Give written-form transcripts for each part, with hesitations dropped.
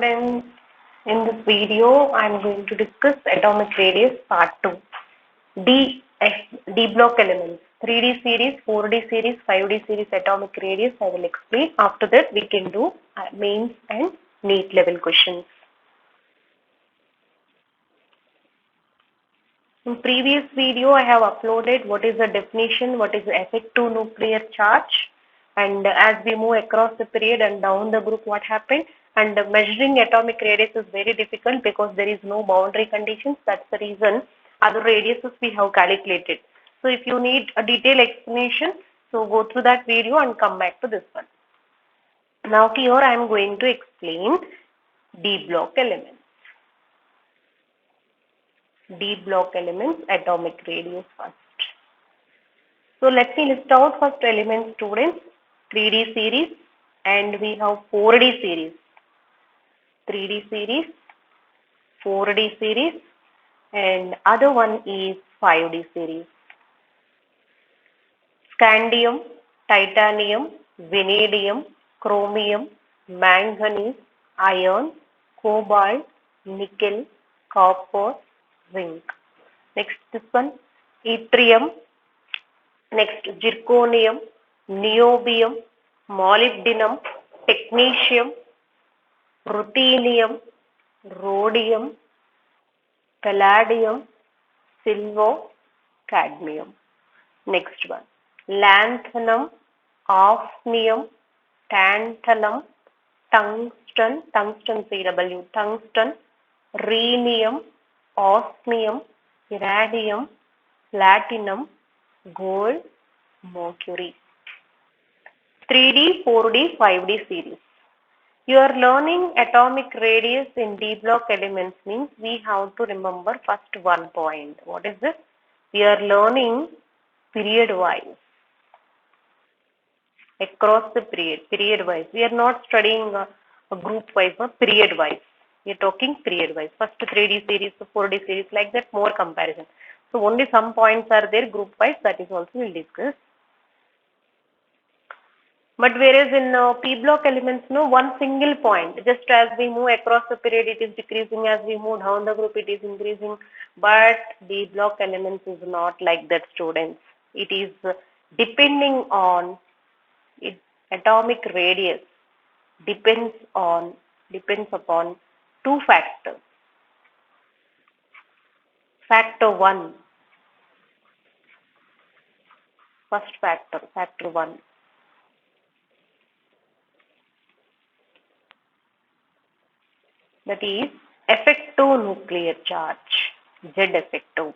students. In this video, I am going to discuss atomic radius part 2. D block elements, 3D series, 4D series, 5D series atomic radius I will explain. After that, we can do mains and NEET level questions. In previous video, I have uploaded what is the definition, what is the effective nuclear charge, and as we move across the period and down the group, what happened. And measuring atomic radius is very difficult because there is no boundary conditions. That's the reason other radiuses we have calculated. So if you need a detailed explanation, so go through that video and come back to this one. Now here I am going to explain D block elements. D block elements atomic radius first. So let me list out first elements, students. 3D series and we have 4D series. 3D series, 4D series and other one is 5D series. Scandium, titanium, vanadium, chromium, manganese, iron, cobalt, nickel, copper, zinc. Next this one, yttrium, next zirconium, niobium, molybdenum, technetium, ruthenium, rhodium, palladium, silver, cadmium. Next one, lanthanum, osmium, tantalum, tungsten, CW, tungsten, rhenium, osmium, irradium, platinum, gold, mercury. 3D, 4D, 5D series. You are learning atomic radius in D block elements means we have to remember first one point. What is this? We are learning period wise. Across the period wise. We are not studying a group wise or period wise. We are talking period wise. First 3D series, 4D series, like that, more comparison. So only some points are there group wise, that is also we will discuss. But whereas in P block elements, no, one single point, just as we move across the period, it is decreasing. As we move down the group, it is increasing. But D block elements is not like that, students. It is depending on atomic radius. Depends upon two factors. Factor 1. First factor, factor 1. That is effective nuclear charge, Z effective.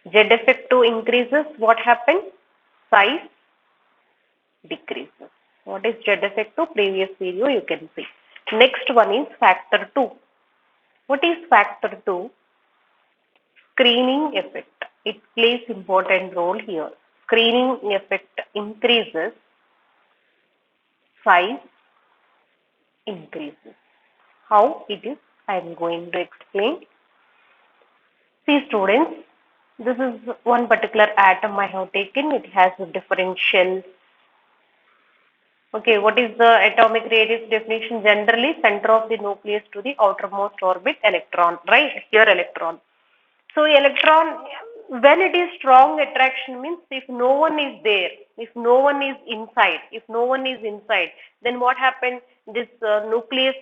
Z effective increases, what happens? Size decreases. What is Z effective? Previous video you can see. Next one is factor 2. What is factor 2? Screening effect. It plays important role here. Screening effect increases, size increases. How it is, I am going to explain. See students, this is one particular atom I have taken. It has different shells. Okay, what is the atomic radius definition? Generally, center of the nucleus to the outermost orbit, electron, right? Here electron. So electron, when it is strong attraction means if no one is there, if no one is inside, then what happens? This nucleus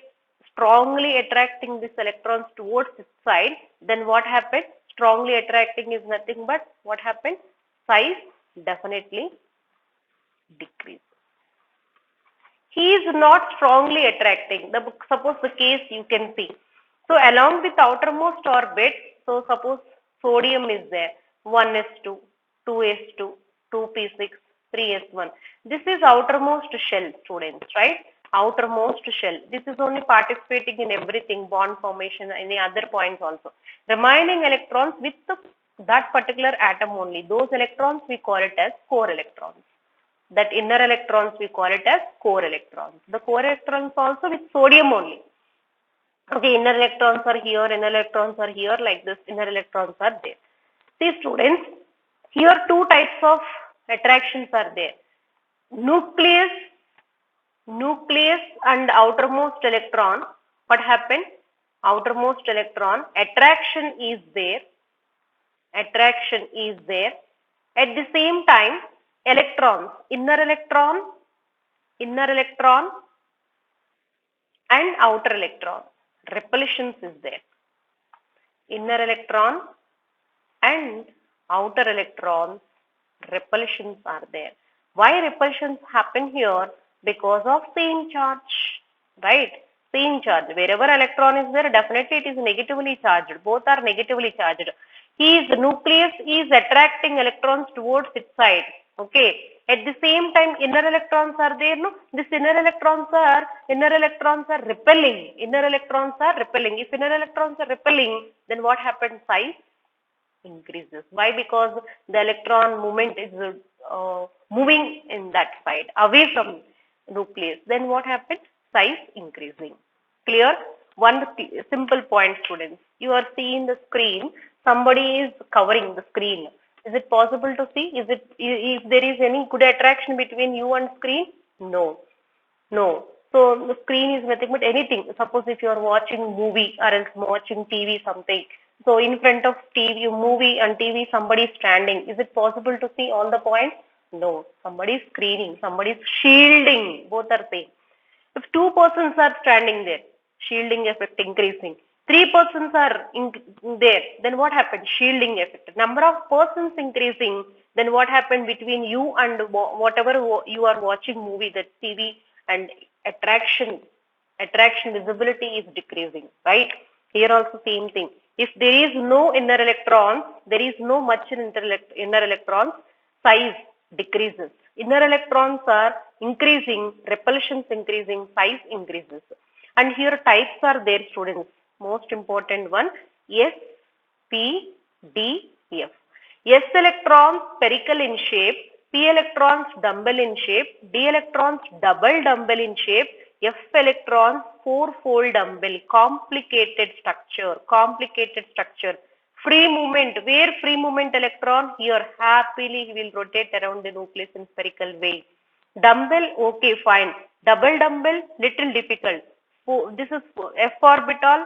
strongly attracting these electrons towards its side, then what happens? Strongly attracting is nothing but what happens? Size definitely decreases. He is not strongly attracting. Suppose the case you can see. So along with outermost orbit, so suppose sodium is there, 1s2, 2s2, 2p6, 3s1. This is outermost shell, students, right? Outermost shell. This is only participating in everything, bond formation, any other points also. Remaining electrons with that particular atom only. Those electrons we call it as core electrons. That inner electrons we call it as core electrons. The core electrons also with sodium only. Okay, inner electrons are here, inner electrons are here, like this, inner electrons are there. See students, here two types of attractions are there. Nucleus and outermost electron What happened? Outermost electron, attraction is there. Attraction is there. At the same time, electrons, inner electron, and outer electron, repulsions is there. Inner electron and outer electrons, repulsions are there. Why repulsions happen here? Because of same charge, right? Same charge. Wherever electron is there, definitely it is negatively charged. Both are negatively charged. His nucleus is attracting electrons towards its side. Okay. At the same time, inner electrons are there. No, this inner electrons are repelling. Inner electrons are repelling. If inner electrons are repelling, then what happens? Size increases. Why? Because the electron movement is moving in that side, away from nucleus. Then what happens? Size increasing. Clear? One simple point, students. You are seeing the screen. Somebody is covering the screen. Is it possible to see? If there is any good attraction between you and screen? No. No. So the screen is nothing but anything. Suppose if you are watching movie or else watching TV something. So in front of TV, movie and TV, somebody is standing. Is it possible to see all the points? No. Somebody is screening. Somebody is shielding. Both are same. If two persons are standing there, shielding effect increasing. Three persons are there, then what happened? Shielding effect. Number of persons increasing, then what happened between you and whatever you are watching movie, that TV, and attraction visibility is decreasing, right? Here also same thing. If there is no inner electrons, there is no much in inner electrons, size decreases. Inner electrons are increasing, repulsions increasing, size increases. And here types are there, students. Most important one, S, P, D, F. S electrons spherical in shape, P electrons dumbbell in shape, D electrons double dumbbell in shape, F electrons four-fold dumbbell, complicated structure. Free movement, where free movement electron? Here happily he will rotate around the nucleus in spherical way. Dumbbell, okay, fine. Double dumbbell, little difficult. This is F orbital.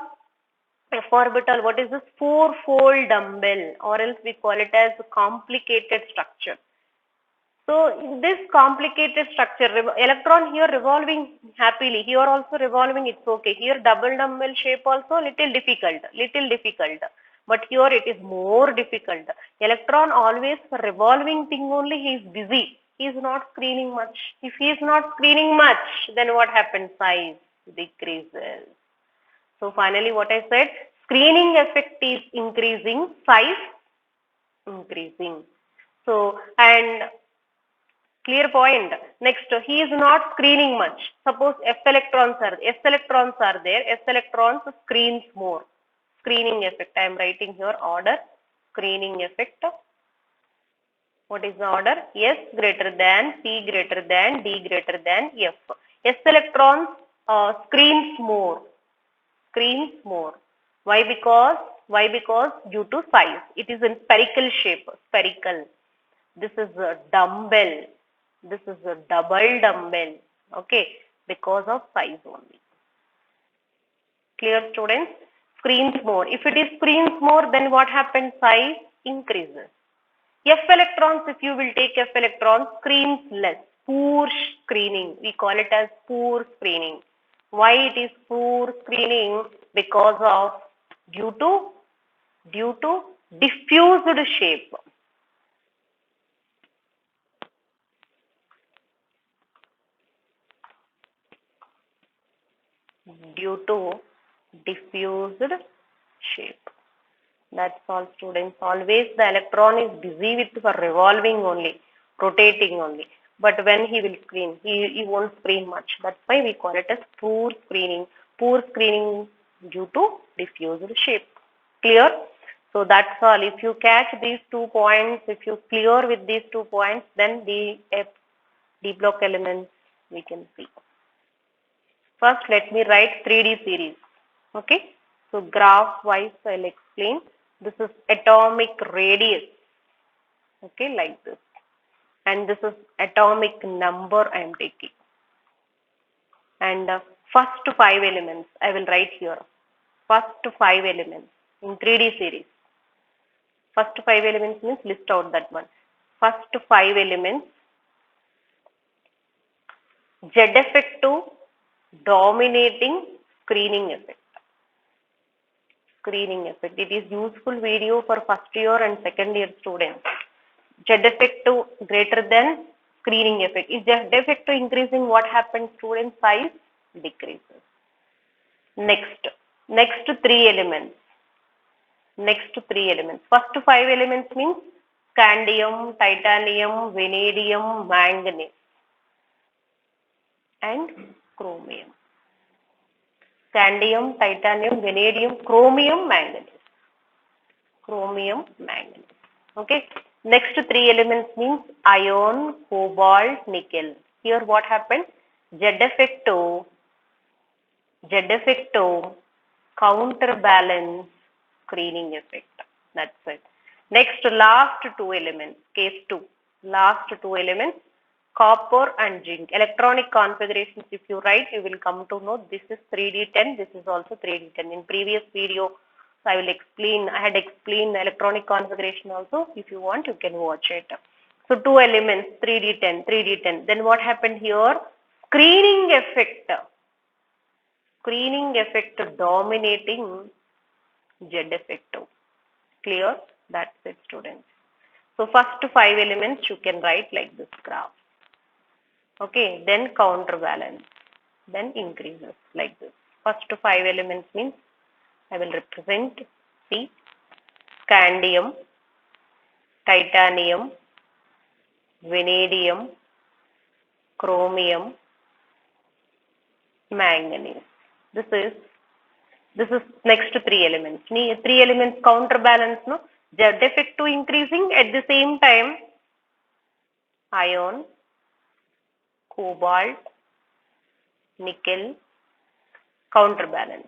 What is this? Four-fold dumbbell, or else we call it as complicated structure. So in this complicated structure, electron here revolving happily, here also revolving, it's okay. Here double dumbbell shape also little difficult. But here it is more difficult. Electron always for revolving thing only, he is busy. He is not screening much. If he is not screening much, then what happens? Size decreases. So finally what I said, screening effect is increasing, size increasing. So, and clear point. Next, he is not screening much. Suppose S electrons are there. S electrons screens more. Screening effect. I am writing here order. Screening effect. What is the order? S greater than, P greater than, D greater than F. S electrons screens more. Why? Because due to size. It is in spherical shape. Spherical. This is a dumbbell. This is a double dumbbell. Okay, because of size only. Clear, students? Screens more. If it is screens more, then what happens? Size increases. F electrons, if you will take F electrons, screens less. Poor screening. We call it as poor screening. Why it is poor screening? Because of due to diffused shape. Due to diffused shape. That's all, students. Always the electron is busy with for revolving only, rotating only. But when he will screen, he won't screen much. That's why we call it as poor screening. Poor screening due to diffused shape. Clear? So that's all. If you catch these 2 points, if you clear with these 2 points, then the D block elements we can see. First, let me write 3D series. Okay. So graph wise, I'll explain. This is atomic radius. Okay, like this. And this is atomic number I am taking. And First 5 elements, I will write here. First 5 elements in 3D series. First 5 elements means list out that one. First 5 elements, Z effect to dominating screening effect. Screening effect. It is useful video for first year and second year students. Z effect to greater than screening effect. Is Z effect to increasing, what happens? Student size decreases. Next 3 elements. Next 3 elements. First 5 elements means scandium, titanium, vanadium, manganese and chromium. Scandium, titanium, vanadium, chromium, manganese. Chromium, manganese. Okay. Next 3 elements means iron, cobalt, nickel. Here what happened? Z effect to counterbalance screening effect. That's it. Next, last 2 elements, case 2. Last 2 elements, copper and zinc. Electronic configurations, if you write, you will come to know this is 3D10, this is also 3D10. In previous video, I had explained electronic configuration also. If you want, you can watch it. So 2 elements, 3D10. Then what happened here? Screening effect dominating Z effect. Clear? That's it, students. So first 5 elements you can write like this graph. Okay, then counterbalance, then increases like this. First 5 elements means I will represent, see, scandium, titanium, vanadium, chromium, manganese. This is next 3 elements. 3 elements counterbalance, no? Z effect to increasing, at the same time iron, cobalt, nickel, counterbalance.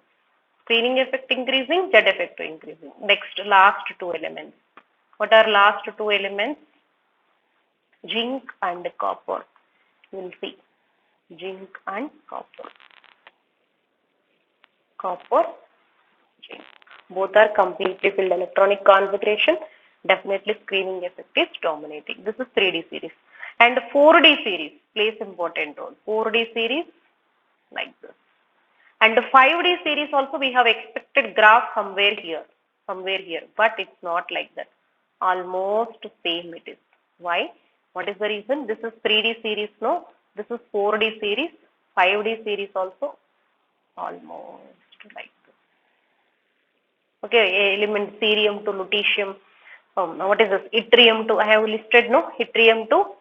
Screening effect increasing, Z effect to increasing. Next, last 2 elements. What are last 2 elements? Zinc and copper. You will see. Zinc and copper. Copper, zinc. Both are completely filled electronic configuration. Definitely screening effect is dominating. This is 3D series. And 4D series plays important role. 4D series like this. And the 5D series also we have expected graph somewhere here, but it's not like that. Almost same it is. Why? What is the reason? This is 3D series, no? This is 4D series, 5D series also almost like this. Okay, element cerium to lutetium. What is this? Yttrium to, I have listed, no? Yttrium to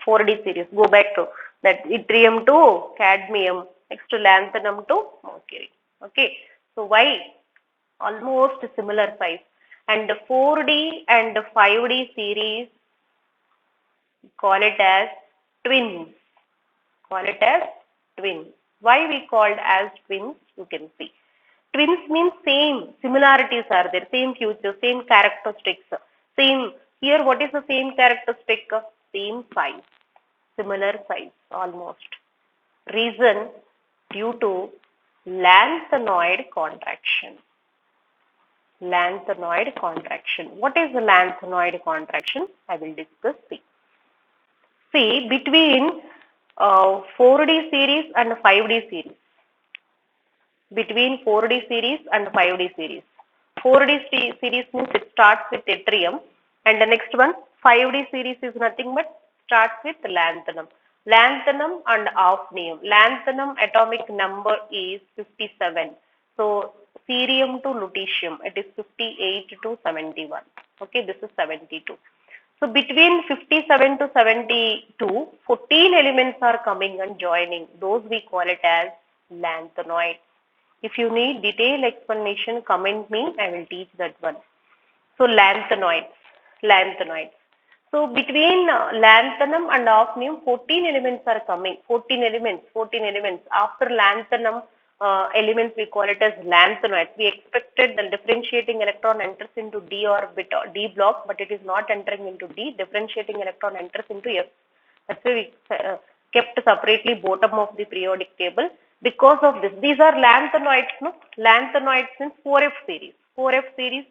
4D series. Go back to that. Yttrium to cadmium. Next to lanthanum to mercury. Okay. So why? Almost similar size. And the 4D and the 5D series, call it as twins. Why we called as twins? You can see. Twins means same, similarities are there, same features, same characteristics, same. Here what is the same characteristic? Same size, similar size almost. Reason, due to lanthanoid contraction. Lanthanoid contraction. What is the lanthanoid contraction? I will discuss. See between 4D series and 5D series. Between 4D series and 5D series. 4D series means it starts with yttrium, and the next one 5D series is nothing but starts with lanthanum. Lanthanum and hafnium. Lanthanum atomic number is 57. So cerium to lutetium, it is 58 to 71. Okay, this is 72. So between 57 to 72, 14 elements are coming and joining. Those we call it as lanthanoids. If you need detailed explanation, comment me, I will teach that one. So lanthanoids. So between lanthanum and hafnium, 14 elements are coming. 14 elements. After lanthanum elements, we call it as lanthanoids. We expected the differentiating electron enters into D orbit or D block, but it is not entering into D. Differentiating electron enters into F. That's why we kept separately bottom of the periodic table. Because of this, these are lanthanoids, no? Lanthanoids in 4f series. 4f series,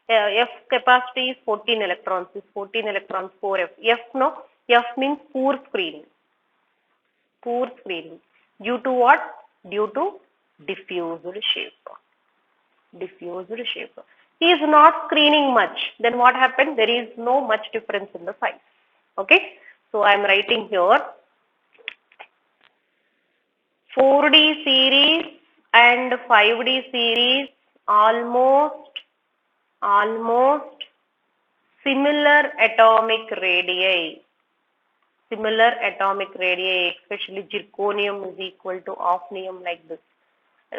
F capacity is 14 electrons, is 14 electrons, 4f. F, no? F means poor screening. Poor screening. Due to what? Due to diffused shape. Diffused shape. He is not screening much. Then what happened? There is no much difference in the size. Okay. So I am writing here 4D series and 5D series almost similar atomic radii. Similar atomic radii, especially zirconium is equal to hafnium like this.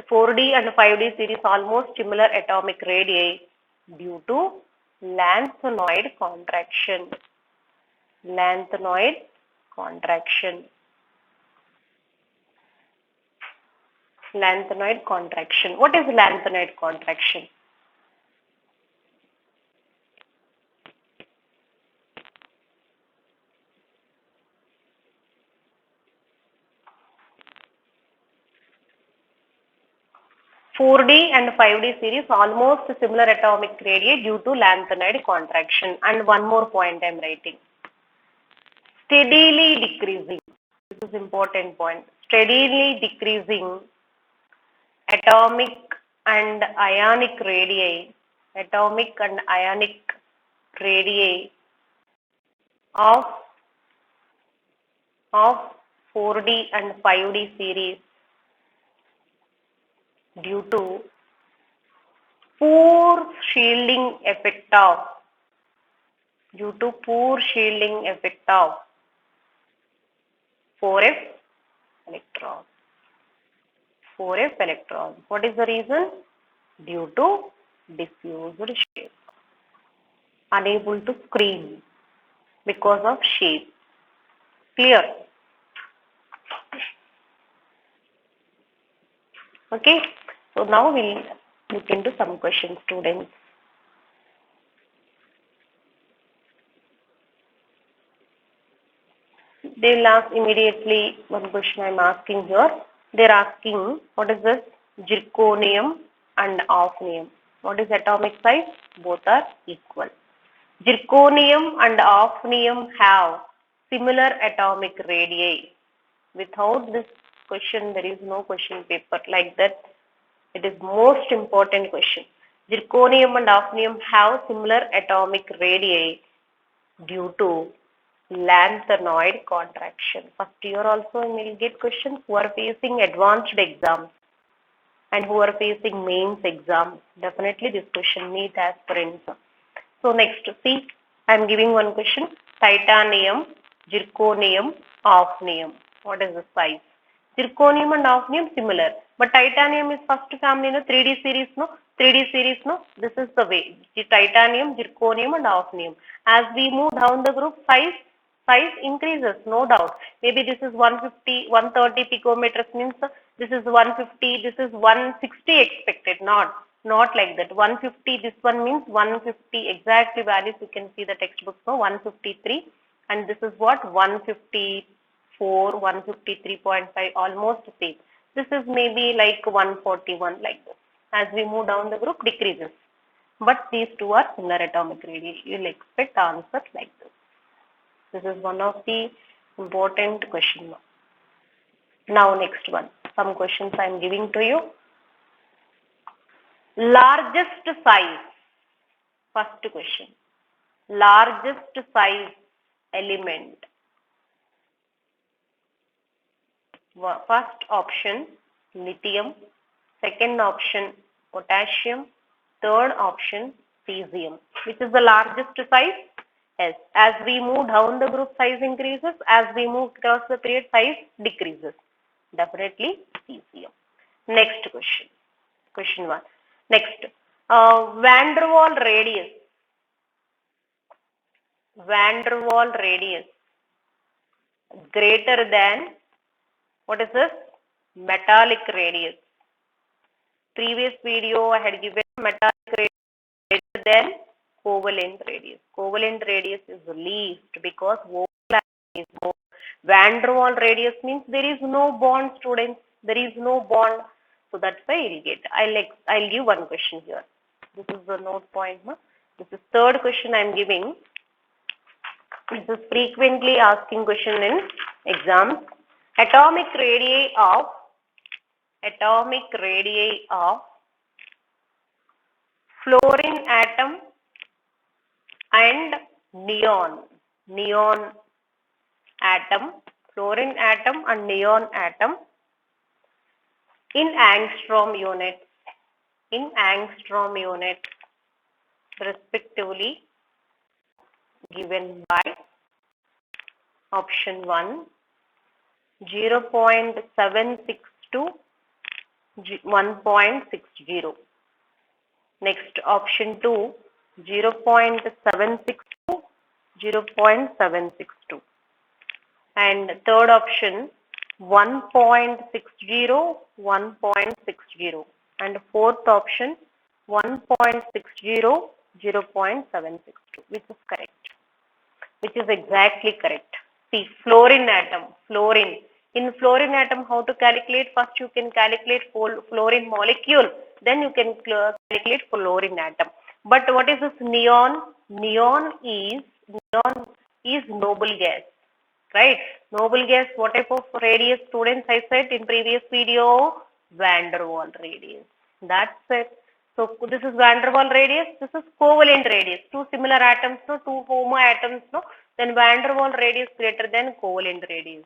4D and 5D series almost similar atomic radii due to lanthanoid contraction. Lanthanoid contraction. Lanthanoid contraction. What is lanthanoid contraction? Four D and 5D series almost similar atomic radii due to lanthanoid contraction. And one more point I am writing. Steadily decreasing. This is important point. Steadily decreasing atomic and ionic radii. Atomic and ionic radii of 4D and 5D series due to poor shielding effect of 4f electron. 4f electron. What is the reason? Due to diffused shape. Unable to screen because of shape. Clear? Okay. So now we'll look into some questions, students. They will ask immediately one question I am asking here. They are asking what is this? Zirconium and hafnium. What is atomic size? Both are equal. Zirconium and hafnium have similar atomic radii. Without this question, there is no question paper like that. It is most important question. Zirconium and hafnium have similar atomic radii due to lanthanoid contraction. First year also you will get questions who are facing advanced exams and who are facing mains exams. Definitely this question needs aspirants. So next, see, I am giving one question. Titanium, zirconium, hafnium. What is the size? Zirconium and hafnium similar, but titanium is first family, no? 3D series, no? 3D series, no? This is the way. The titanium, zirconium and hafnium. As we move down the group, size increases, no doubt. Maybe this is 150, 130 picometers means this is 150, this is 160 expected, not like that. 150, this one means 150 exactly values. You can see the textbooks, no? 153, and this is what? 154, 153.5, almost same. This is maybe like 141 like this. As we move down the group, decreases. But these two are similar atomic radii. You will expect answers like this. This is one of the important questions. Now next one. Some questions I am giving to you. Largest size. First question. Largest size element. First option, lithium. Second option, potassium. Third option, cesium. Which is the largest size? Yes. As we move down the group, size increases. As we move across the period, size decreases. Definitely cesium. Next question. Question 1. Next. Van der Waal radius. Van der Waal radius greater than, what is this? Metallic radius. Previous video I had given metallic radius greater than covalent radius. Covalent radius is least because overlap is more. Van der Waal radius means there is no bond, students. There is no bond. So that's why you'll get. I'll give one question here. This is the note point. No? This is third question I'm giving. This is frequently asking question in exams. Atomic radii of fluorine atom and neon atom, fluorine atom and neon atom in angstrom units respectively given by option 1 0.76 to 1.60. Next option 2 0.76 to 0.762. And third option 1.60, 1.60. And fourth option 1.60, 0.762, which is correct. Which is exactly correct. See, fluorine atom, fluorine. In fluorine atom, how to calculate? First, you can calculate fluorine molecule. Then you can calculate fluorine atom. But what is this neon? Neon is noble gas, right? Noble gas. What type of radius, students? I said in previous video, van der Waals radius. That's it. So this is van der Waals radius, this is covalent radius. Two similar atoms, no, two homo atoms, no, then van der Waals radius greater than covalent radius.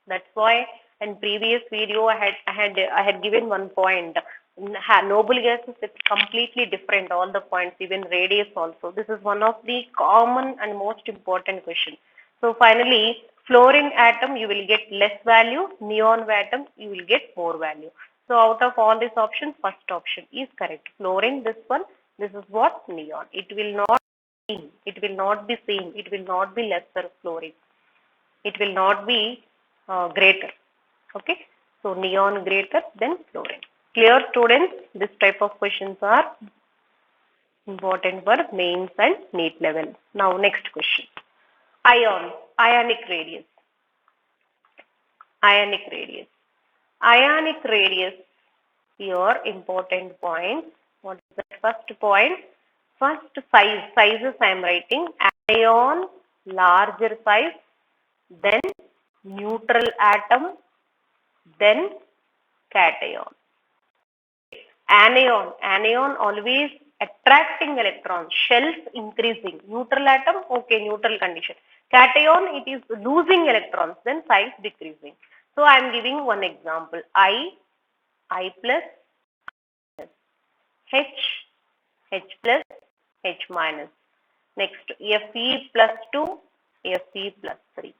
That's why in previous video I had given one point. Noble gases, it's completely different, all the points, even radius also. This is one of the common and most important questions. So finally, fluorine atom you will get less value, neon atom you will get more value. So out of all these options, first option is correct. Fluorine, this one, this is what? Neon. It will not be same. It will not be same. It will not be lesser fluorine. It will not be greater. Okay. So neon greater than fluorine. Clear, students? This type of questions are important for mains and NEET level. Now next question. Ion, ionic radius. Ionic radius. Ionic radius, here important point. What is the first point? First sizes I am writing. Anion, larger size, then neutral atom, then cation. Anion always attracting electrons, shells increasing. Neutral atom, okay, neutral condition. Cation, it is losing electrons, then size decreasing. So I am giving one example. I plus, H plus, H minus. Next, Fe plus 2, Fe plus 3.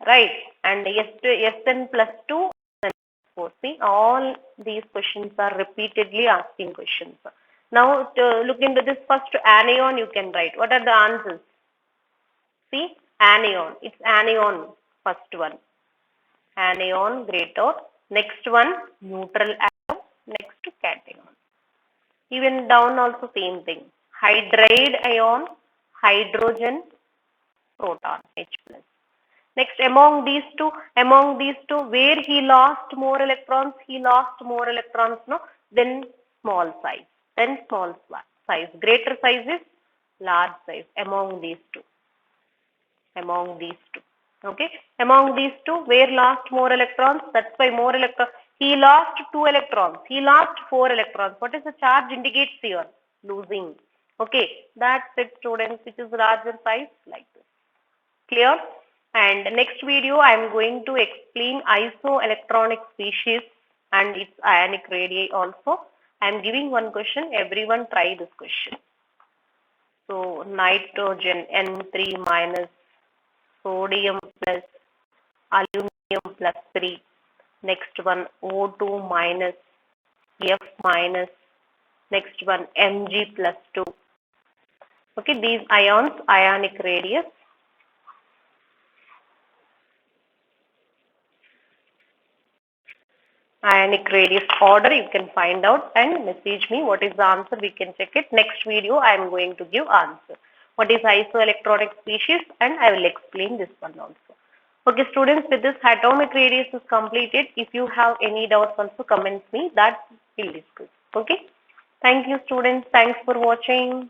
Right? And Sn plus 2, Sn plus 4. See, all these questions are repeatedly asking questions. Now, to look into this first anion, you can write. What are the answers? See, anion. It's anion, first one. Anion greater. Next one, neutral atom. Next, cation. Even down also same thing. Hydride ion, hydrogen, proton, H plus. Next, among these two, where he lost more electrons, no? Then small size. Greater size is large size among these two. Okay, among these two, where lost more electrons? That's why more electrons. He lost 2 electrons. He lost 4 electrons. What is the charge indicates here? Losing. Okay, that's it, students, which is larger size like this. Clear? And next video, I am going to explain isoelectronic species and its ionic radii also. I am giving one question. Everyone try this question. So, nitrogen N3 minus, sodium plus, aluminum plus 3. Next one, O2 minus, F minus. Next one, Mg plus 2. Okay, these ions, ionic radius. Ionic radius order you can find out and message me what is the answer. We can check it. Next video I am going to give answer. What is isoelectronic species, and I will explain this one also. Okay, students, with this atomic radius is completed. If you have any doubts, also comment me. That we'll discuss. Okay. Thank you, students. Thanks for watching.